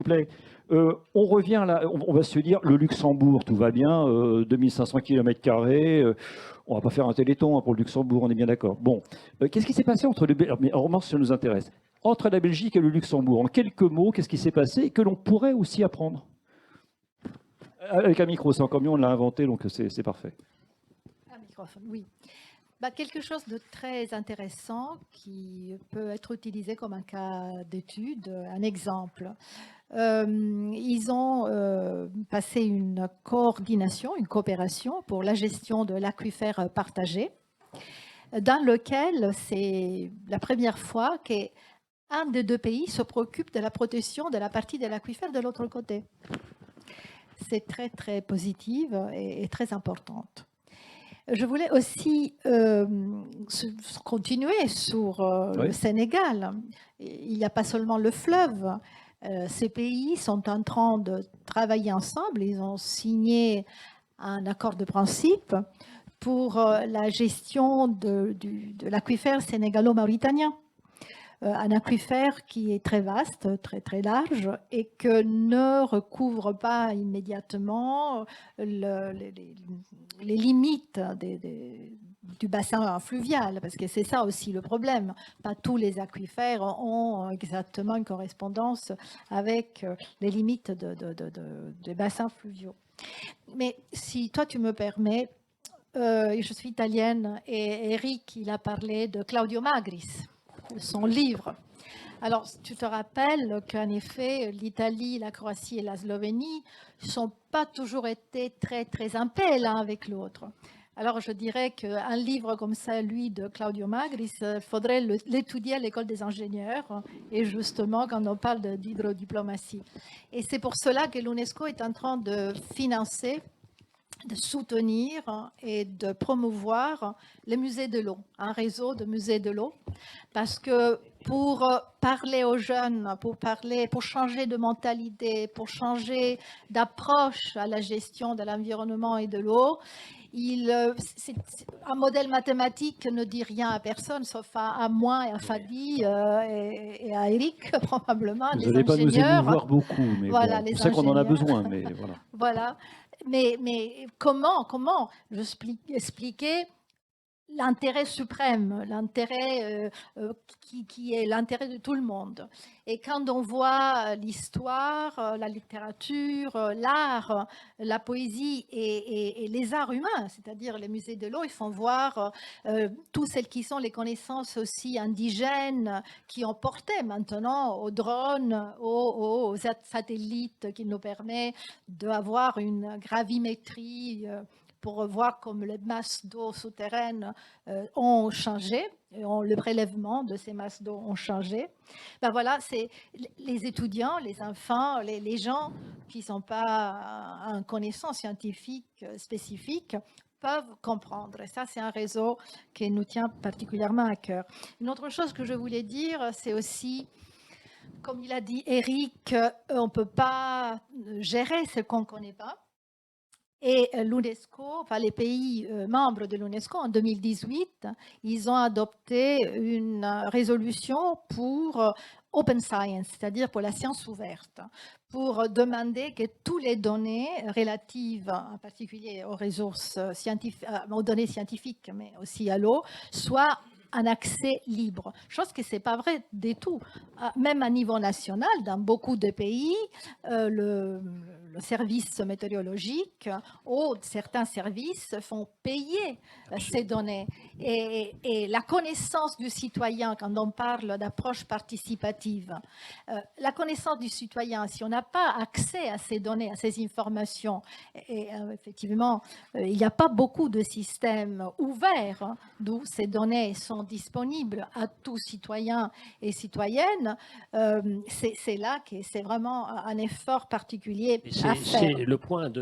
plaît. On revient là, on va se dire, le Luxembourg, tout va bien, 2500 km², on va pas faire un téléthon pour le Luxembourg, on est bien d'accord. Bon, qu'est-ce qui s'est passé entre le... Mais en revanche, ça nous intéresse. Entre la Belgique et le Luxembourg, en quelques mots, qu'est-ce qui s'est passé et que l'on pourrait aussi apprendre? Avec un micro, c'est encore mieux, on l'a inventé, donc c'est parfait. Un microphone, oui. Quelque chose de très intéressant qui peut être utilisé comme un cas d'étude, un exemple. Ils ont passé une coordination, une coopération pour la gestion de l'aquifère partagé, dans lequel c'est la première fois qu'un des deux pays se préoccupe de la protection de la partie de l'aquifère de l'autre côté. C'est très, très positive et très importante. Je voulais aussi continuer sur Oui. le Sénégal. Il n'y a pas seulement le fleuve. Ces pays sont en train de travailler ensemble. Ils ont signé un accord de principe pour la gestion de l'aquifère sénégalo-mauritanien. Un aquifère qui est très vaste, très, très large, et que ne recouvre pas immédiatement les limites du bassin fluvial, parce que c'est ça aussi le problème. Pas tous les aquifères ont exactement une correspondance avec les limites des bassins fluviaux. Mais si toi tu me permets, je suis italienne et Eric, il a parlé de Claudio Magris, son livre. Alors, tu te rappelles qu'en effet, l'Italie, la Croatie et la Slovénie n'ont pas toujours été très, très en paix l'un avec l'autre. Alors, je dirais qu'un livre comme ça, lui, de Claudio Magris, il faudrait l'étudier à l'école des ingénieurs, et justement quand on parle d'hydrodiplomatie. Et c'est pour cela que l'UNESCO est en train de financer, de soutenir et de promouvoir les musées de l'eau, un réseau de musées de l'eau, parce que pour parler aux jeunes, pour changer de mentalité, pour changer d'approche à la gestion de l'environnement et de l'eau, un modèle mathématique ne dit rien à personne, sauf à moi et à Fadi et à Eric, probablement. Vous n'allez pas nous émouvoir beaucoup, mais voilà, bon, on sait qu'on en a besoin, mais voilà. Voilà. Mais comment expliquer l'intérêt suprême, l'intérêt qui est l'intérêt de tout le monde. Et quand on voit l'histoire, la littérature, l'art, la poésie et les arts humains, c'est-à-dire les musées de l'eau, ils font voir toutes celles qui sont les connaissances aussi indigènes qui ont porté maintenant aux drones, aux satellites qui nous permettent d'avoir une gravimétrie pour voir comme les masses d'eau souterraines ont changé, le prélèvement de ces masses d'eau ont changé. Ben voilà, c'est les étudiants, les enfants, les gens qui ne sont pas en connaissance scientifique spécifique peuvent comprendre. Et ça, c'est un réseau qui nous tient particulièrement à cœur. Une autre chose que je voulais dire, c'est aussi, comme il a dit Eric, on ne peut pas gérer ce qu'on ne connaît pas. Et l'UNESCO, enfin les pays membres de l'UNESCO, en 2018, ils ont adopté une résolution pour Open Science, c'est-à-dire pour la science ouverte, pour demander que toutes les données relatives, en particulier aux ressources scientifiques, aux données scientifiques, mais aussi à l'eau, soient un accès libre. Chose que ce n'est pas vrai du tout. Même à niveau national, dans beaucoup de pays, le service météorologique ou certains services font payer ces données. Et la connaissance du citoyen, quand on parle d'approche participative, la connaissance du citoyen, si on n'a pas accès à ces données, à ces informations, et effectivement, il n'y a pas beaucoup de systèmes ouverts d'où ces données sont disponibles à tout citoyen et citoyenne, c'est là que c'est vraiment un effort particulier à faire. C'est le point de